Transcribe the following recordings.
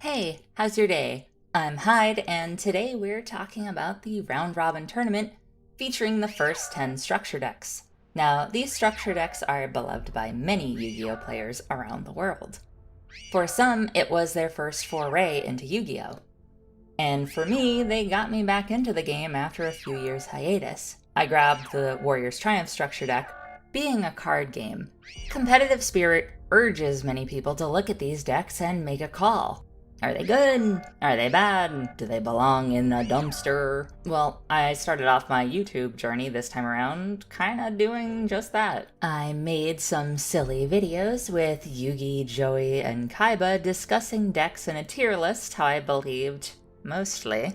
Hey, how's your day? I'm Hyde, and today we're talking about the round robin tournament featuring the first 10 structure decks. Now, these structure decks are beloved by many Yu-Gi-Oh! Players around the world. For some, it was their first foray into Yu-Gi-Oh! And for me, they got me back into the game after a few years' hiatus. I grabbed the Warriors Triumph structure deck, being a card game. Competitive spirit urges many people to look at these decks and make a call. Are they good? Are they bad? Do they belong in a dumpster? Well, I started off my YouTube journey this time around kinda doing just that. I made some silly videos with Yugi, Joey, and Kaiba discussing decks in a tier list how I believed, mostly,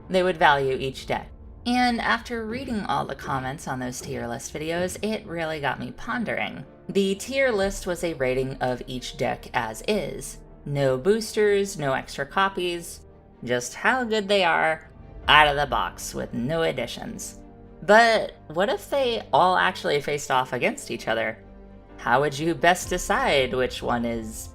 they would value each deck. And after reading all the comments on those tier list videos, it really got me pondering. The tier list was a rating of each deck as is. No boosters, no extra copies, just how good they are out of the box with no additions. But what if they all actually faced off against each other? How would you best decide which one is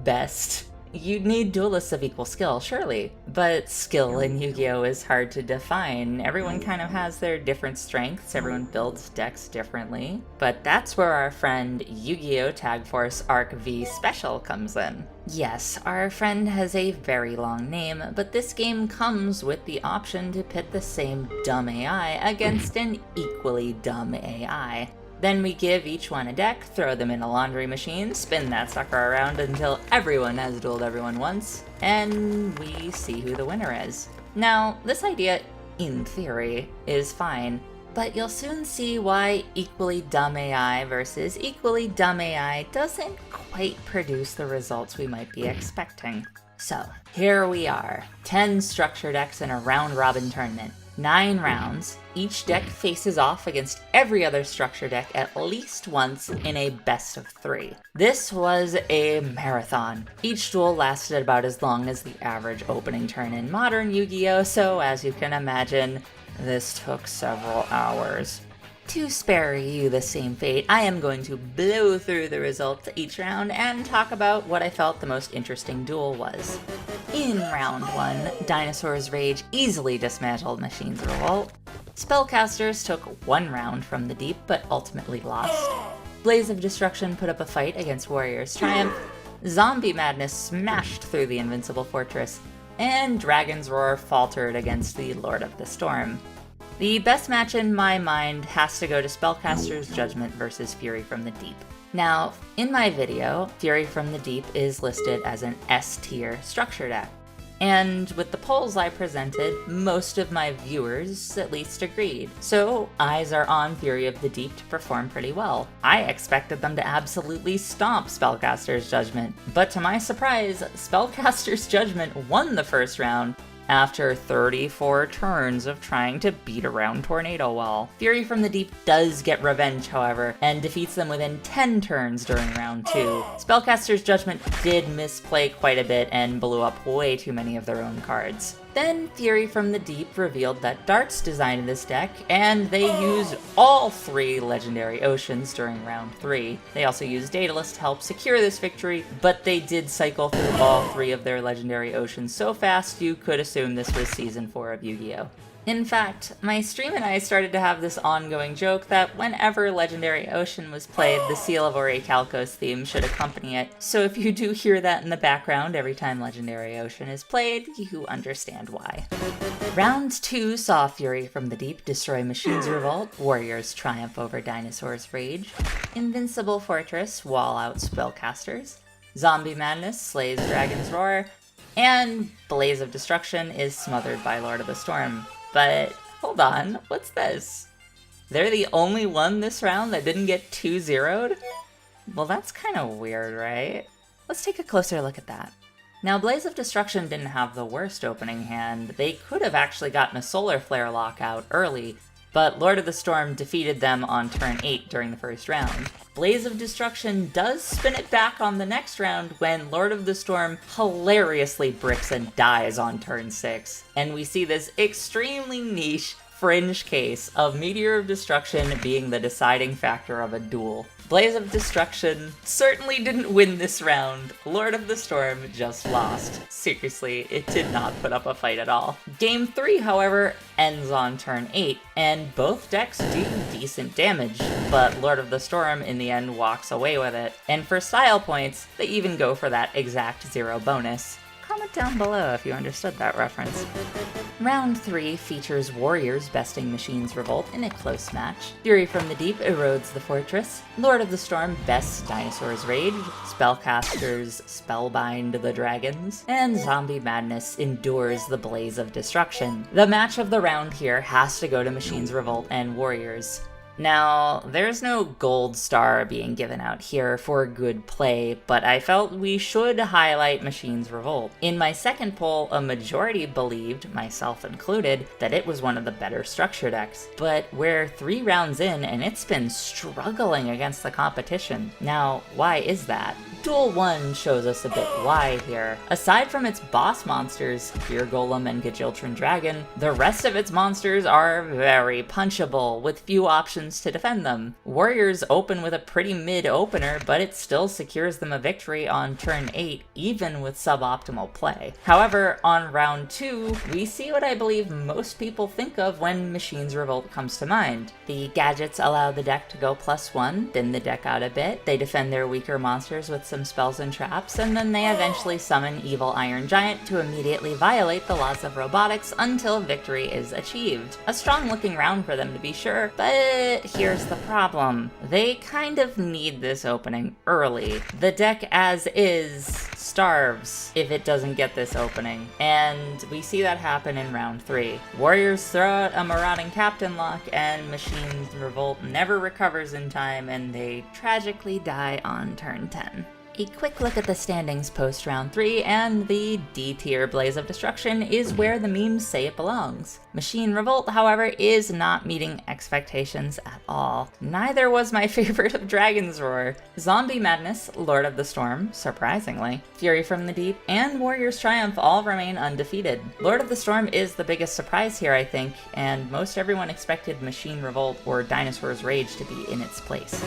best? You'd need duelists of equal skill, surely. But skill in Yu-Gi-Oh! Is hard to define. Everyone kind of has their different strengths, everyone builds decks differently. But that's where our friend Yu-Gi-Oh! Tag Force Arc V Special comes in. Yes, our friend has a very long name, but this game comes with the option to pit the same dumb AI against an equally dumb AI. Then we give each one a deck, throw them in a laundry machine, spin that sucker around until everyone has dueled everyone once, and we see who the winner is. Now, this idea, in theory, is fine, but you'll soon see why equally dumb AI versus equally dumb AI doesn't quite produce the results we might be expecting. So, here we are, 10 structure decks in a round-robin tournament. 9 rounds, each deck faces off against every other structure deck at least once in a best of 3. This was a marathon. Each duel lasted about as long as the average opening turn in modern Yu-Gi-Oh! So as you can imagine, this took several hours. To spare you the same fate, I am going to blow through the results each round and talk about what I felt the most interesting duel was. In round 1, Dinosaur's Rage easily dismantled Machine's Revolt. Spellcasters took 1 round from the deep but ultimately lost. Blaze of Destruction put up a fight against Warriors Triumph. Zombie Madness smashed through the Invincible Fortress. And Dragon's Roar faltered against the Lord of the Storm. The best match in my mind has to go to Spellcaster's Judgment versus Fury from the Deep. Now, in my video, Fury from the Deep is listed as an S-tier structure deck. And with the polls I presented, most of my viewers at least agreed. So, eyes are on Fury of the Deep to perform pretty well. I expected them to absolutely stomp Spellcaster's Judgment, but to my surprise, Spellcaster's Judgment won the first round after 34 turns of trying to beat around Tornado Wall. Fury from the Deep does get revenge, however, and defeats them within 10 turns during round 2. Spellcaster's Judgment did misplay quite a bit and blew up way too many of their own cards. Then Fury from the Deep revealed that Darts designed this deck, and they used all 3 Legendary Oceans during round 3. They also used Daedalus to help secure this victory, but they did cycle through all 3 of their Legendary Oceans so fast you could assume this was Season 4 of Yu-Gi-Oh! In fact, my stream and I started to have this ongoing joke that whenever Legendary Ocean was played, the Seal of Orichalcos theme should accompany it. So if you do hear that in the background every time Legendary Ocean is played, you understand why. Round 2 saw Fury from the Deep destroy Machine's Revolt, Warriors triumph over Dinosaur's Rage, Invincible Fortress wall out Spellcasters, Zombie Madness slays Dragon's Roar, and Blaze of Destruction is smothered by Lord of the Storm. But hold on, what's this? They're the only one this round that didn't get 2-0'd? Well, that's kind of weird, right? Let's take a closer look at that. Now, Blaze of Destruction didn't have the worst opening hand. They could have actually gotten a Solar Flare lockout early, but Lord of the Storm defeated them on turn 8 during the first round. Blaze of Destruction does spin it back on the next round when Lord of the Storm hilariously bricks and dies on turn 6. And we see this extremely niche fringe case of Meteor of Destruction being the deciding factor of a duel. Blaze of Destruction certainly didn't win this round. Lord of the Storm just lost. Seriously, it did not put up a fight at all. Game 3, however, ends on turn 8, and both decks do decent damage, but Lord of the Storm in the end walks away with it. And for style points, they even go for that exact 0 bonus. Comment down below if you understood that reference. Round 3 features Warriors besting Machines Revolt in a close match. Fury from the Deep erodes the fortress. Lord of the Storm bests Dinosaur's Rage. Spellcasters spellbind the dragons. And Zombie Madness endures the Blaze of Destruction. The match of the round here has to go to Machines Revolt and Warriors. Now, there's no gold star being given out here for good play, but I felt we should highlight Machines Revolt. In my second poll, a majority believed, myself included, that it was one of the better structure decks, but we're 3 rounds in and it's been struggling against the competition. Now, why is that? Duel 1 shows us a bit why here. Aside from its boss monsters, Fear Golem and Gajiltron Dragon, the rest of its monsters are very punchable, with few options to defend them. Warriors open with a pretty mid opener, but it still secures them a victory on turn 8, even with suboptimal play. However, on round 2, we see what I believe most people think of when Machines Revolt comes to mind. The gadgets allow the deck to go +1, thin the deck out a bit, they defend their weaker monsters with some spells and traps, and then they eventually summon Evil Iron Giant to immediately violate the laws of robotics until victory is achieved. A strong looking round for them to be sure, but here's the problem. They kind of need this opening early. The deck as is starves if it doesn't get this opening, and we see that happen in round 3. Warriors throw out a Marauding Captain lock, and Machines Revolt never recovers in time, and they tragically die on turn 10. A quick look at the standings post round 3, and the D tier Blaze of Destruction is where the memes say it belongs. Machine Revolt, however, is not meeting expectations at all. Neither was my favorite of Dragon's Roar. Zombie Madness, Lord of the Storm, surprisingly, Fury from the Deep, and Warriors Triumph all remain undefeated. Lord of the Storm is the biggest surprise here, I think, and most everyone expected Machine Revolt or Dinosaur's Rage to be in its place.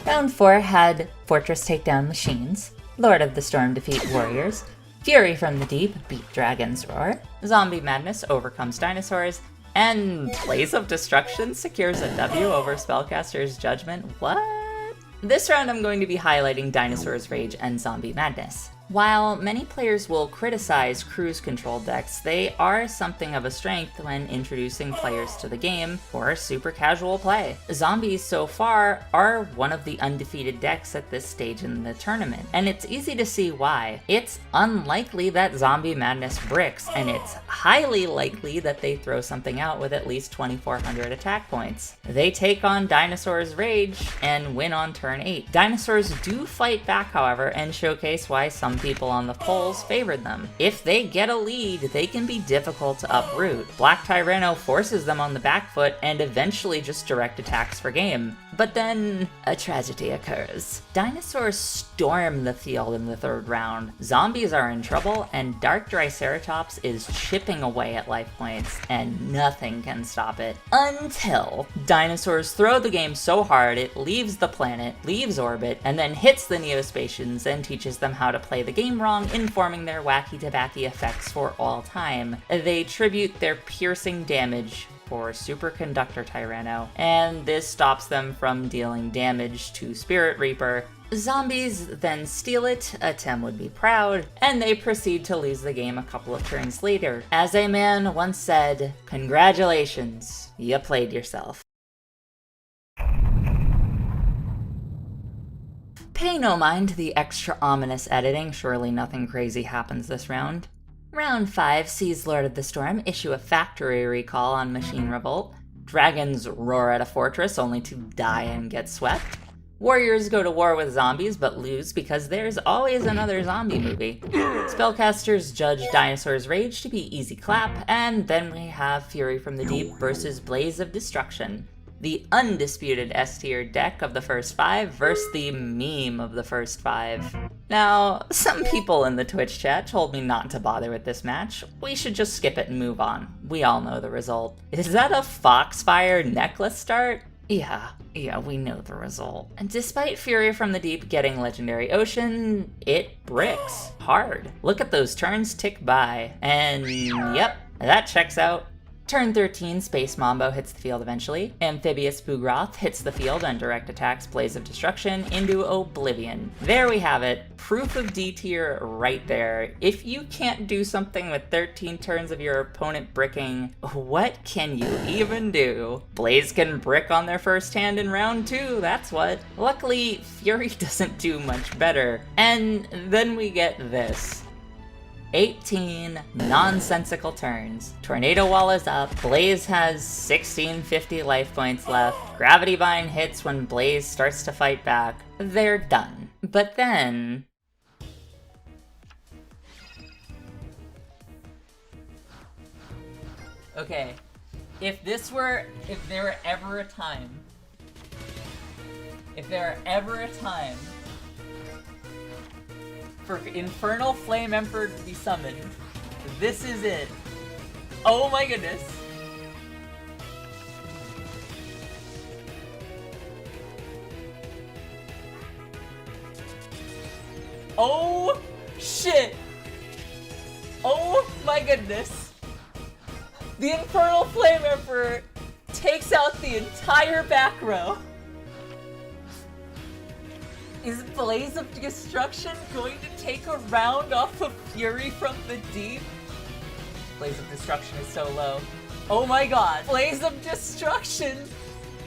Round 4 had Fortress take down Machines, Lord of the Storm defeat Warriors, Fury from the Deep beat Dragon's Roar, Zombie Madness overcomes Dinosaurs, and Blaze of Destruction secures a W over Spellcaster's Judgment. What? This round I'm going to be highlighting Dinosaur's Rage and Zombie Madness. While many players will criticize cruise control decks, they are something of a strength when introducing players to the game for super casual play. Zombies so far are one of the undefeated decks at this stage in the tournament, and it's easy to see why. It's unlikely that Zombie Madness bricks, and it's highly likely that they throw something out with at least 2,400 attack points. They take on Dinosaur's Rage and win on turn 8. Dinosaurs do fight back, however, and showcase why some people on the polls favored them. If they get a lead, they can be difficult to uproot. Black Tyranno forces them on the back foot and eventually just direct attacks for game. But then a tragedy occurs. Dinosaurs storm the field in the 3rd round. Zombies are in trouble, and Dark Triceratops is chipping away at life points, and nothing can stop it. Until dinosaurs throw the game so hard it leaves the planet, leaves orbit, and then hits the Neospatians and teaches them how to play the game wrong, informing their wacky-tabacky effects for all time. They tribute their piercing damage for Superconductor Tyranno, and this stops them from dealing damage to Spirit Reaper. Zombies then steal it, Atem would be proud, and they proceed to lose the game a couple of turns later. As a man once said, "Congratulations, you played yourself." Pay no mind to the extra ominous editing, surely nothing crazy happens this round. Round 5 sees Lord of the Storm issue a factory recall on Machine Revolt. Dragons roar at a fortress only to die and get swept. Warriors go to war with zombies but lose because there's always another zombie movie. Spellcasters judge Dinosaur's Rage to be easy clap, and then we have Fury from the Deep versus Blaze of Destruction. The undisputed S-tier deck of the first 5 versus the meme of the first 5. Now, some people in the Twitch chat told me not to bother with this match. We should just skip it and move on. We all know the result. Is that a Foxfire necklace start? Yeah, we know the result. And despite Fury from the Deep getting Legendary Ocean, it bricks hard. Look at those turns tick by. And yep, that checks out. Turn 13, Space Mambo hits the field eventually. Amphibious Boogroth hits the field and direct attacks Blaze of Destruction into Oblivion. There we have it. Proof of D tier right there. If you can't do something with 13 turns of your opponent bricking, what can you even do? Blaze can brick on their first hand in round 2, that's what. Luckily, Fury doesn't do much better. And then we get this. 18 nonsensical turns. Tornado Wall is up, Blaze has 1650 life points left, Gravity Bind hits when Blaze starts to fight back. They're done. But then... Okay, if there were ever a time for Infernal Flame Emperor to be summoned, this is it. Oh my goodness. Oh shit. Oh my goodness. The Infernal Flame Emperor takes out the entire back row. Is Blaze of Destruction going to take a round off of Fury from the Deep? Blaze of Destruction is so low. Oh my god. Blaze of Destruction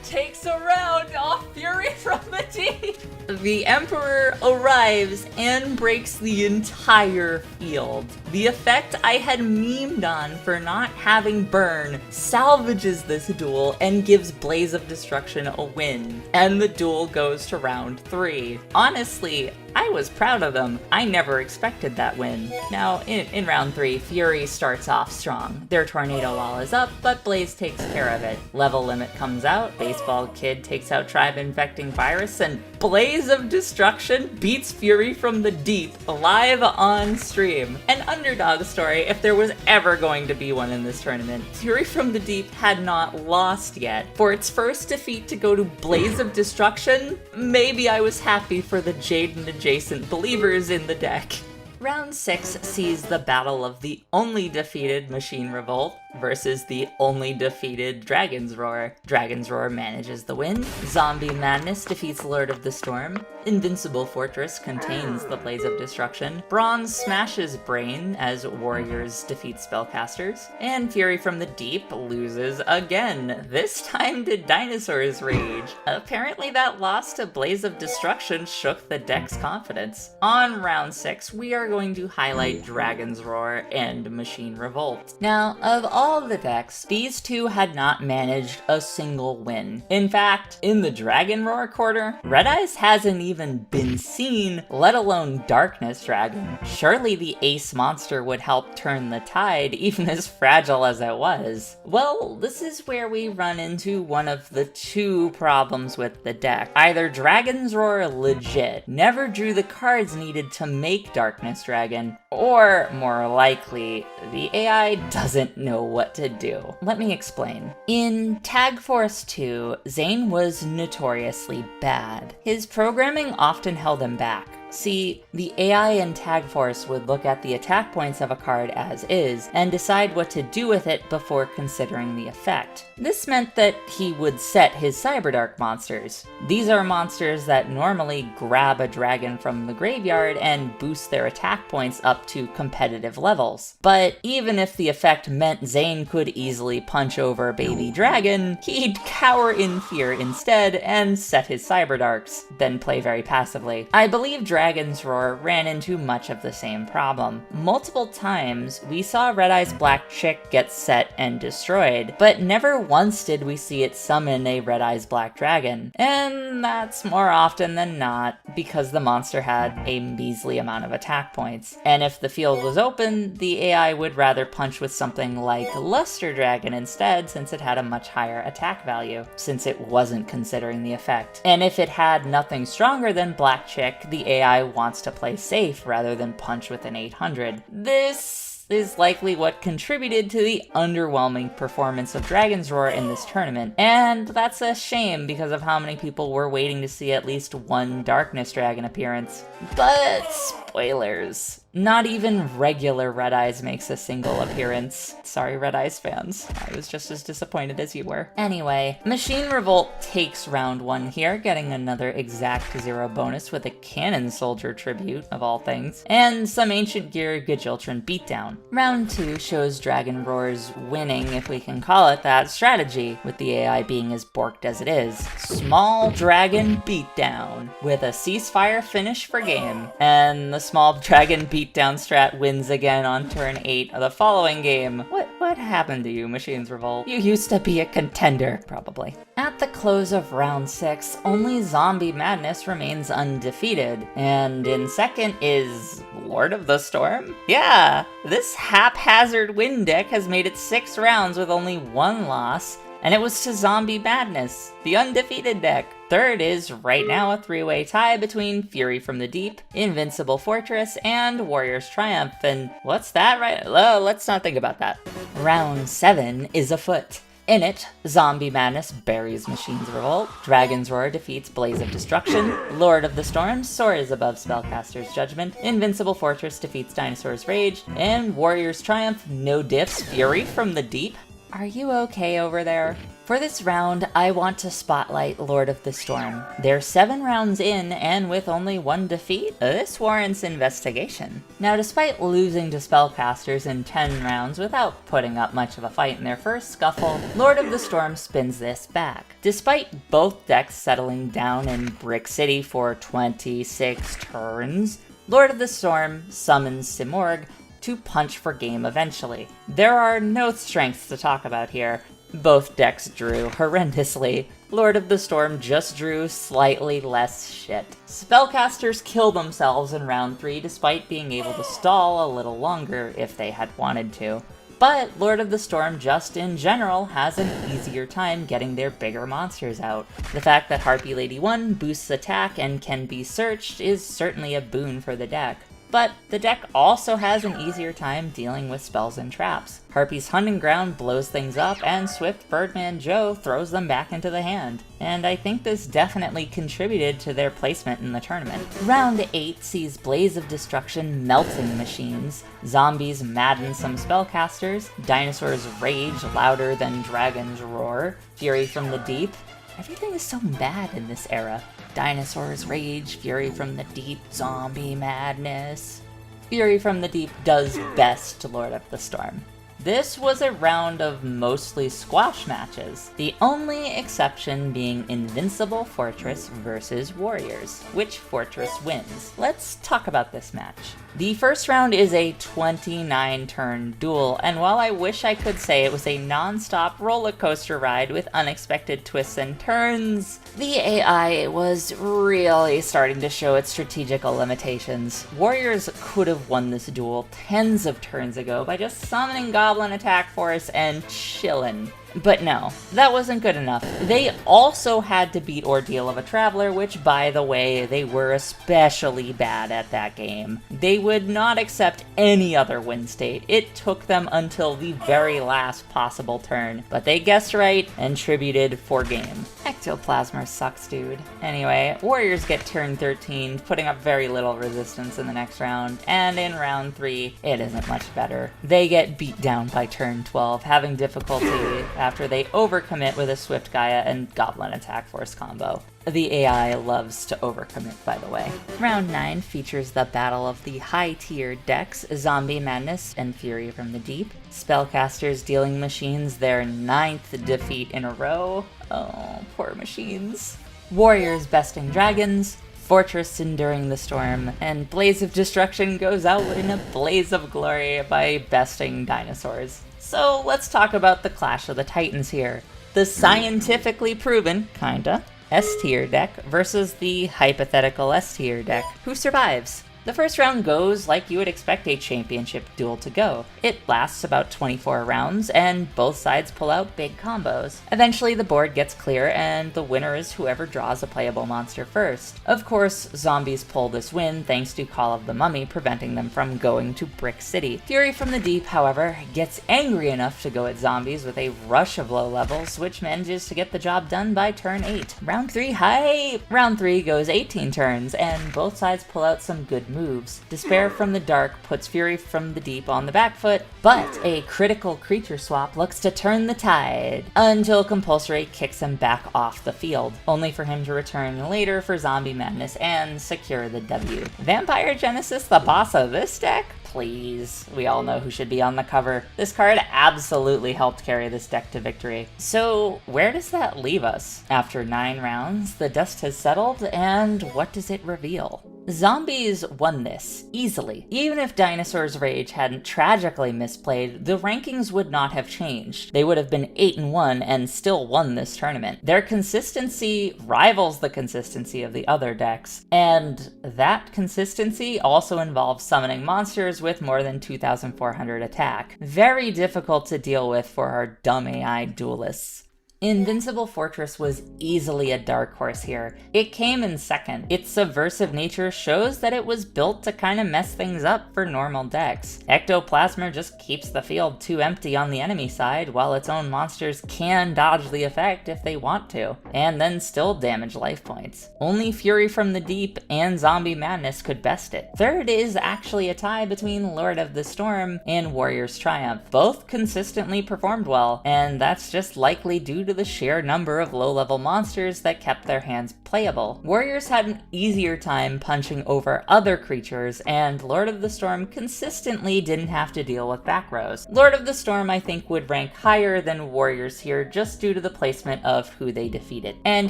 takes a round off Fury from the Deep. The Emperor arrives and breaks the entire field. The effect I had memed on for not having burn salvages this duel and gives Blaze of Destruction a win. And the duel goes to round 3. Honestly, I was proud of them. I never expected that win. Now, in round 3, Fury starts off strong. Their Tornado Wall is up, but Blaze takes care of it. Level Limit comes out, Baseball Kid takes out Tribe Infecting Virus, and Blaze of Destruction beats Fury from the Deep live on stream. An underdog story if there was ever going to be one in this tournament. Fury from the Deep had not lost yet. For its first defeat to go to Blaze of Destruction, maybe I was happy for the Jaden adjacent believers in the deck. Round 6 sees the battle of the only defeated Machine Revolt versus the only defeated Dragon's Roar. Dragon's Roar manages the win, Zombie Madness defeats Lord of the Storm, Invincible Fortress contains the Blaze of Destruction, Bronze smashes Brain as Warriors defeat Spellcasters, and Fury from the Deep loses again, this time to Dinosaur's Rage. Apparently that loss to Blaze of Destruction shook the deck's confidence. On round 6, we are going to highlight Dragon's Roar and Machine Revolt. Now, of all the decks, these two had not managed a single win. In fact, in the Dragon Roar quarter, Red Eyes hasn't even been seen, let alone Darkness Dragon. Surely the ace monster would help turn the tide, even as fragile as it was. Well, this is where we run into one of the two problems with the deck. Either Dragon's Roar legit never drew the cards needed to make Darkness Dragon, or more likely, the AI doesn't know what to do. Let me explain. In Tag Force 2, Zane was notoriously bad. His programming often held him back. See, the AI in Tag Force would look at the attack points of a card as is, and decide what to do with it before considering the effect. This meant that he would set his Cyberdark monsters. These are monsters that normally grab a dragon from the graveyard and boost their attack points up to competitive levels. But even if the effect meant Zane could easily punch over a baby dragon, he'd cower in fear instead and set his Cyberdarks, then play very passively. I believe Dragon's Roar ran into much of the same problem. Multiple times, we saw Red Eye's Black Chick get set and destroyed, but never once did we see it summon a Red Eye's Black Dragon. And that's more often than not because the monster had a measly amount of attack points. And if the field was open, the AI would rather punch with something like Luster Dragon instead, since it had a much higher attack value, since it wasn't considering the effect. And if it had nothing stronger than Black Chick, the AI wants to play safe rather than punch with an 800. This This is likely what contributed to the underwhelming performance of Dragon's Roar in this tournament, and that's a shame because of how many people were waiting to see at least one Darkness Dragon appearance. But spoilers. Not even regular Red Eyes makes a single appearance. Sorry, Red Eyes fans. I was just as disappointed as you were. Anyway, Machine Revolt takes round 1 here, getting another exact 0 bonus with a Cannon Soldier tribute, of all things, and some Ancient Gear Gajiltron beatdown. Round 2 shows Dragon Roar's winning, if we can call it that, strategy, with the AI being as borked as it is. Small Dragon Beatdown, with a ceasefire finish for game, and the Small Dragon Beatdown strat wins again on turn 8 of the following game. What happened to you, Machines Revolt? You used to be a contender, probably. At the close of round 6, only Zombie Madness remains undefeated, and in second is Lord of the Storm? Yeah, this haphazard win deck has made it 6 rounds with only 1 loss, and it was to Zombie Madness, the undefeated deck. Third is right now a 3-way tie between Fury from the Deep, Invincible Fortress, and Warrior's Triumph, and what's that right? Let's not think about that. Round 7 is afoot. In it, Zombie Madness buries Machines Revolt, Dragon's Roar defeats Blaze of Destruction, Lord of the Storm soars above Spellcaster's Judgment, Invincible Fortress defeats Dinosaur's Rage, and Warrior's Triumph no diffs Fury from the Deep. Are you okay over there? For this round, I want to spotlight Lord of the Storm. They're 7 rounds in, and with only 1 defeat, this warrants investigation. Now, despite losing to Spellcasters in 10 rounds without putting up much of a fight in their first scuffle, Lord of the Storm spins this back. Despite both decks settling down in Brick City for 26 turns, Lord of the Storm summons Simorgh to punch for game eventually. There are no strengths to talk about here. Both decks drew horrendously. Lord of the Storm just drew slightly less shit. Spellcasters kill themselves in round 3 despite being able to stall a little longer if they had wanted to. But Lord of the Storm just in general has an easier time getting their bigger monsters out. The fact that Harpy Lady 1 boosts attack and can be searched is certainly a boon for the deck. But the deck also has an easier time dealing with spells and traps. Harpy's Hunting Ground blows things up, and Swift Birdman Joe throws them back into the hand. And I think this definitely contributed to their placement in the tournament. Round 8 sees Blaze of Destruction melting machines, zombies madden some spellcasters, dinosaurs rage louder than dragons roar, Fury from the Deep. Everything is so bad in this era. Dinosaurs rage, Fury from the Deep, Zombie Madness. Fury from the Deep does best to Lord of the Storm. This was a round of mostly squash matches, the only exception being Invincible Fortress versus Warriors. Which Fortress wins? Let's talk about this match. The first round is a 29-turn duel, and while I wish I could say it was a non-stop roller coaster ride with unexpected twists and turns, the AI was really starting to show its strategical limitations. Warriors could have won this duel tens of turns ago by just summoning Goblin Attack Force and chillin'. But no, that wasn't good enough. They also had to beat Ordeal of a Traveler, which, by the way, they were especially bad at that game. They would not accept any other win state. It took them until the very last possible turn, but they guessed right and tributed for game. Ectoplasmer sucks, dude. Anyway, Warriors get turn 13, putting up very little resistance in the next round, and in round 3, it isn't much better. They get beat down by turn 12, having difficulty after they overcommit with a Swift Gaia and Goblin Attack Force combo. The AI loves to overcommit, by the way. Round 9 features the battle of the high-tier decks, Zombie Madness and Fury from the Deep. Spellcasters dealing machines their 9th defeat in a row. Oh, poor machines. Warriors besting dragons, Fortress enduring the storm, and Blaze of Destruction goes out in a blaze of glory by besting dinosaurs. So let's talk about the Clash of the Titans here. The scientifically proven, kinda, S-tier deck versus the hypothetical S-tier deck. Who survives? The first round goes like you would expect a championship duel to go. It lasts about 24 rounds, and both sides pull out big combos. Eventually the board gets clear, and the winner is whoever draws a playable monster first. Of course, zombies pull this win thanks to Call of the Mummy preventing them from going to Brick City. Fury from the Deep, however, gets angry enough to go at zombies with a rush of low levels, which manages to get the job done by turn 8. Round 3 hype! Round 3 goes 18 turns, and both sides pull out some good moves. Despair from the Dark puts Fury from the Deep on the back foot, but a critical creature swap looks to turn the tide, until Compulsory kicks him back off the field, only for him to return later for Zombie Madness and secure the W. Vampire Genesis, the boss of this deck? Please. We all know who should be on the cover. This card absolutely helped carry this deck to victory. So where does that leave us? After 9 rounds, the dust has settled, and what does it reveal? Zombies won this, easily. Even if Dinosaur's Rage hadn't tragically misplayed, the rankings would not have changed. They would have been 8-1 and still won this tournament. Their consistency rivals the consistency of the other decks, and that consistency also involves summoning monsters with more than 2,400 attack. Very difficult to deal with for our dumb AI duelists. Invincible Fortress was easily a dark horse here. It came in second. Its subversive nature shows that it was built to kind of mess things up for normal decks. Ectoplasmer just keeps the field too empty on the enemy side, while its own monsters can dodge the effect if they want to, and then still damage life points. Only Fury from the Deep and Zombie Madness could best it. Third is actually a tie between Lord of the Storm and Warrior's Triumph. Both consistently performed well, and that's just likely due to the sheer number of low-level monsters that kept their hands playable. Warriors had an easier time punching over other creatures, and Lord of the Storm consistently didn't have to deal with back rows. Lord of the Storm, I think, would rank higher than Warriors here just due to the placement of who they defeated. And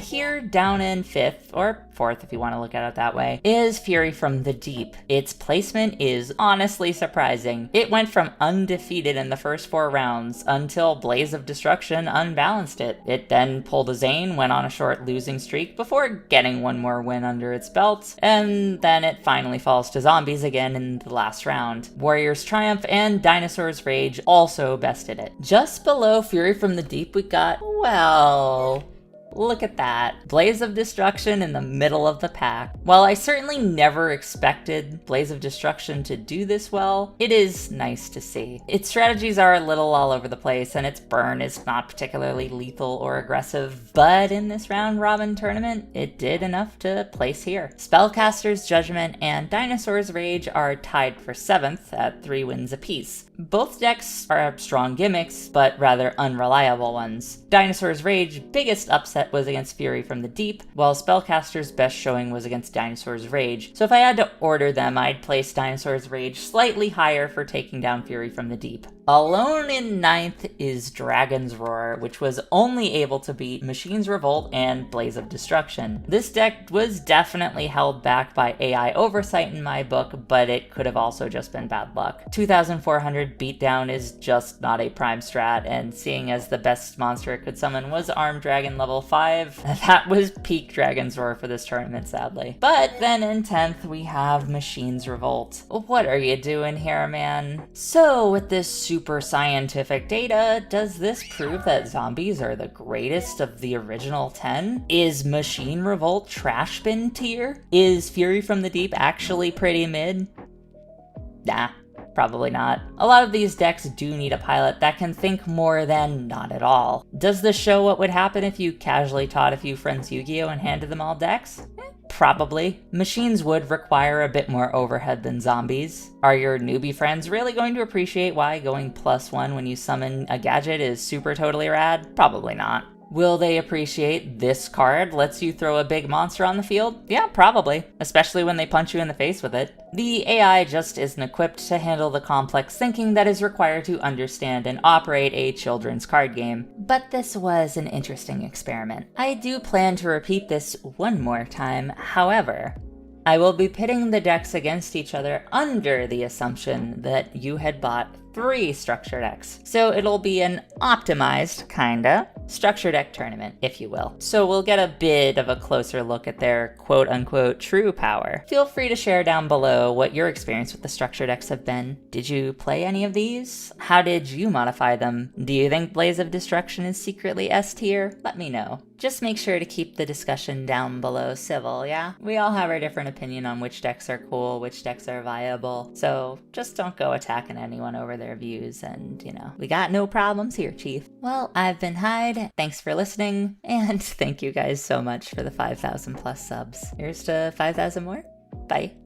here, down in 5th, or 4th if you want to look at it that way, is Fury from the Deep. Its placement is honestly surprising. It went from undefeated in the first 4 rounds until Blaze of Destruction unbalanced it. It then pulled a Zane, went on a short losing streak before getting one more win under its belt, and then it finally falls to zombies again in the last round. Warrior's Triumph and Dinosaur's Rage also bested it. Just below Fury from the Deep we got, well, look at that. Blaze of Destruction in the middle of the pack. While I certainly never expected Blaze of Destruction to do this well, it is nice to see. Its strategies are a little all over the place, and its burn is not particularly lethal or aggressive, but in this round-robin tournament, it did enough to place here. Spellcaster's Judgment and Dinosaur's Rage are tied for 7th at 3 wins apiece. Both decks are strong gimmicks, but rather unreliable ones. Dinosaur's Rage biggest upset was against Fury from the Deep, while Spellcaster's best showing was against Dinosaur's Rage. So if I had to order them, I'd place Dinosaur's Rage slightly higher for taking down Fury from the Deep. Alone in 9th is Dragon's Roar, which was only able to beat Machine's Revolt and Blaze of Destruction. This deck was definitely held back by AI oversight in my book, but it could have also just been bad luck. 2,400 beatdown is just not a prime strat, and seeing as the best monster it could summon was Armed Dragon level 5, that was peak Dragon's Roar for this tournament, sadly. But then in 10th we have Machine's Revolt. What are you doing here, man? So with this super scientific data, does this prove that zombies are the greatest of the original 10? Is Machine Revolt trash bin tier? Is Fury from the Deep actually pretty mid? Nah. Probably not. A lot of these decks do need a pilot that can think more than not at all. Does this show what would happen if you casually taught a few friends Yu-Gi-Oh! And handed them all decks? Probably. Machines would require a bit more overhead than zombies. Are your newbie friends really going to appreciate why going +1 when you summon a gadget is super totally rad? Probably not. Will they appreciate this card lets you throw a big monster on the field? Yeah, probably, especially when they punch you in the face with it. The AI just isn't equipped to handle the complex thinking that is required to understand and operate a children's card game. But this was an interesting experiment. I do plan to repeat this one more time, however, I will be pitting the decks against each other under the assumption that you had bought 3 structure decks. So it'll be an optimized, kinda, structure deck tournament, if you will. So we'll get a bit of a closer look at their quote unquote true power. Feel free to share down below what your experience with the structure decks have been. Did you play any of these? How did you modify them? Do you think Blaze of Destruction is secretly S tier? Let me know. Just make sure to keep the discussion down below civil, yeah? We all have our different opinion on which decks are cool, which decks are viable, so just don't go attacking anyone over their views, and, we got no problems here, Chief. Well, I've been Hyde, thanks for listening, and thank you guys so much for the 5,000 plus subs. Here's to 5,000 more. Bye.